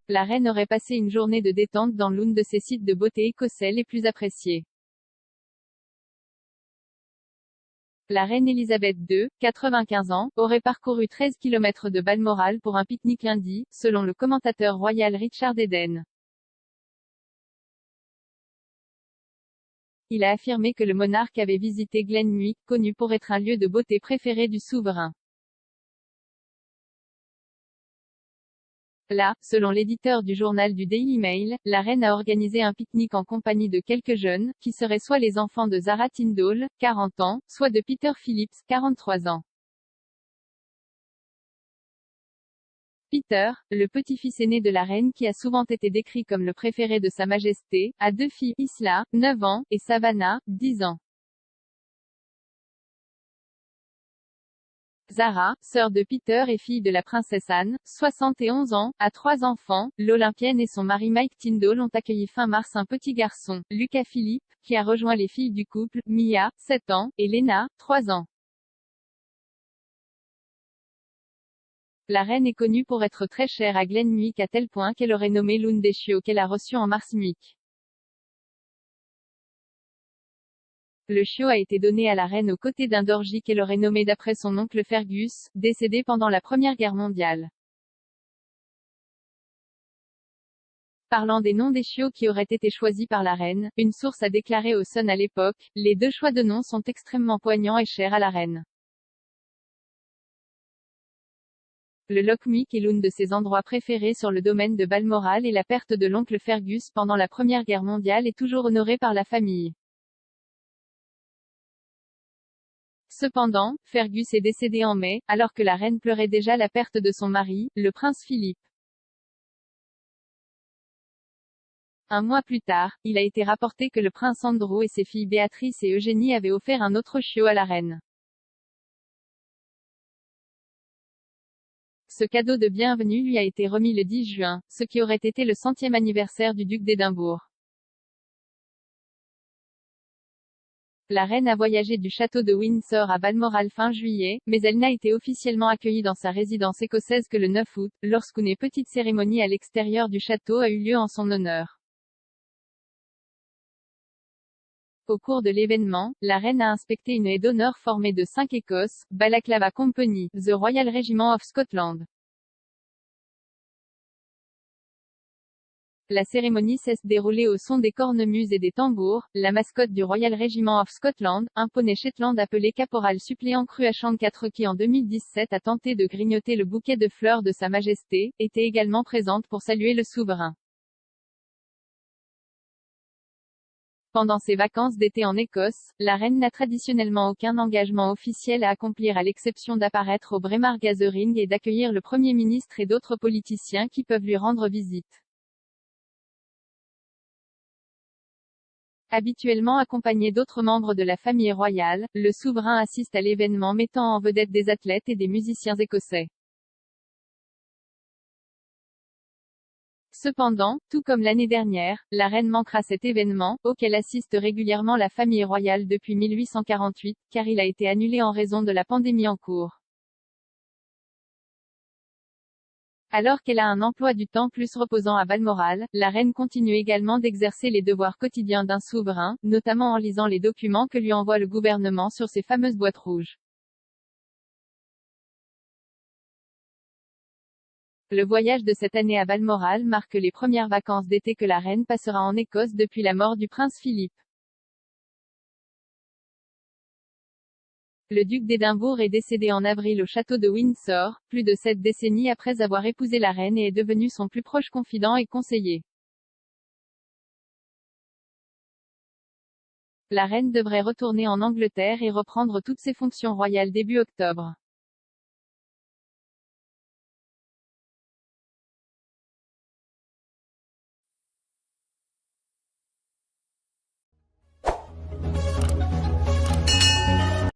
la reine aurait passé une journée de détente dans l'un de ses sites de beauté écossais les plus appréciés. La reine Elisabeth II, 95 ans, aurait parcouru 13 km de Balmoral pour un pique-nique lundi, selon le commentateur royal Richard Eden. Il a affirmé que le monarque avait visité Glenmuick, connu pour être un lieu de beauté préféré du souverain. Là, selon l'éditeur du journal du Daily Mail, la reine a organisé un pique-nique en compagnie de quelques jeunes, qui seraient soit les enfants de Zara Tindall, 40 ans, soit de Peter Phillips, 43 ans. Peter, le petit-fils aîné de la reine qui a souvent été décrit comme le préféré de Sa Majesté, a deux filles, Isla, 9 ans, et Savannah, 10 ans. Zara, sœur de Peter et fille de la princesse Anne, 71 ans, a 3 enfants. L'Olympienne et son mari Mike Tindall ont accueilli fin mars un petit garçon, Lucas Philippe, qui a rejoint les filles du couple, Mia, 7 ans, et Lena, 3 ans. La reine est connue pour être très chère à Glenmuick à tel point qu'elle aurait nommé l'une des chiots qu'elle a reçus en mars Muick. Le chiot a été donné à la reine aux côtés d'un dorgi qu'elle aurait nommé d'après son oncle Fergus, décédé pendant la Première Guerre mondiale. Parlant des noms des chiots qui auraient été choisis par la reine, une source a déclaré au Sun à l'époque, les deux choix de noms sont extrêmement poignants et chers à la reine. Le Loch Muick est l'un de ses endroits préférés sur le domaine de Balmoral et la perte de l'oncle Fergus pendant la Première Guerre mondiale est toujours honorée par la famille. Cependant, Fergus est décédé en mai, alors que la reine pleurait déjà la perte de son mari, le prince Philippe. Un mois plus tard, il a été rapporté que le prince Andrew et ses filles Béatrice et Eugénie avaient offert un autre chiot à la reine. Ce cadeau de bienvenue lui a été remis le 10 juin, ce qui aurait été le 100e anniversaire du duc d'Édimbourg. La reine a voyagé du château de Windsor à Balmoral fin juillet, mais elle n'a été officiellement accueillie dans sa résidence écossaise que le 9 août, lorsqu'une petite cérémonie à l'extérieur du château a eu lieu en son honneur. Au cours de l'événement, la reine a inspecté une haie d'honneur formée de 5 Écosses, Balaclava Company, The Royal Regiment of Scotland. La cérémonie s'est déroulée au son des cornemuses et des tambours. La mascotte du Royal Regiment of Scotland, un poney Shetland appelé caporal suppléant Cruachan 4 qui en 2017 a tenté de grignoter le bouquet de fleurs de Sa Majesté, était également présente pour saluer le souverain. Pendant ses vacances d'été en Écosse, la reine n'a traditionnellement aucun engagement officiel à accomplir à l'exception d'apparaître au Braemar Gathering et d'accueillir le Premier ministre et d'autres politiciens qui peuvent lui rendre visite. Habituellement accompagné d'autres membres de la famille royale, le souverain assiste à l'événement mettant en vedette des athlètes et des musiciens écossais. Cependant, tout comme l'année dernière, la reine manquera cet événement, auquel assiste régulièrement la famille royale depuis 1848, car il a été annulé en raison de la pandémie en cours. Alors qu'elle a un emploi du temps plus reposant à Balmoral, la reine continue également d'exercer les devoirs quotidiens d'un souverain, notamment en lisant les documents que lui envoie le gouvernement sur ses fameuses boîtes rouges. Le voyage de cette année à Balmoral marque les premières vacances d'été que la reine passera en Écosse depuis la mort du prince Philippe. Le duc d'Édimbourg est décédé en avril au château de Windsor, plus de 7 décennies après avoir épousé la reine et est devenu son plus proche confident et conseiller. La reine devrait retourner en Angleterre et reprendre toutes ses fonctions royales début octobre.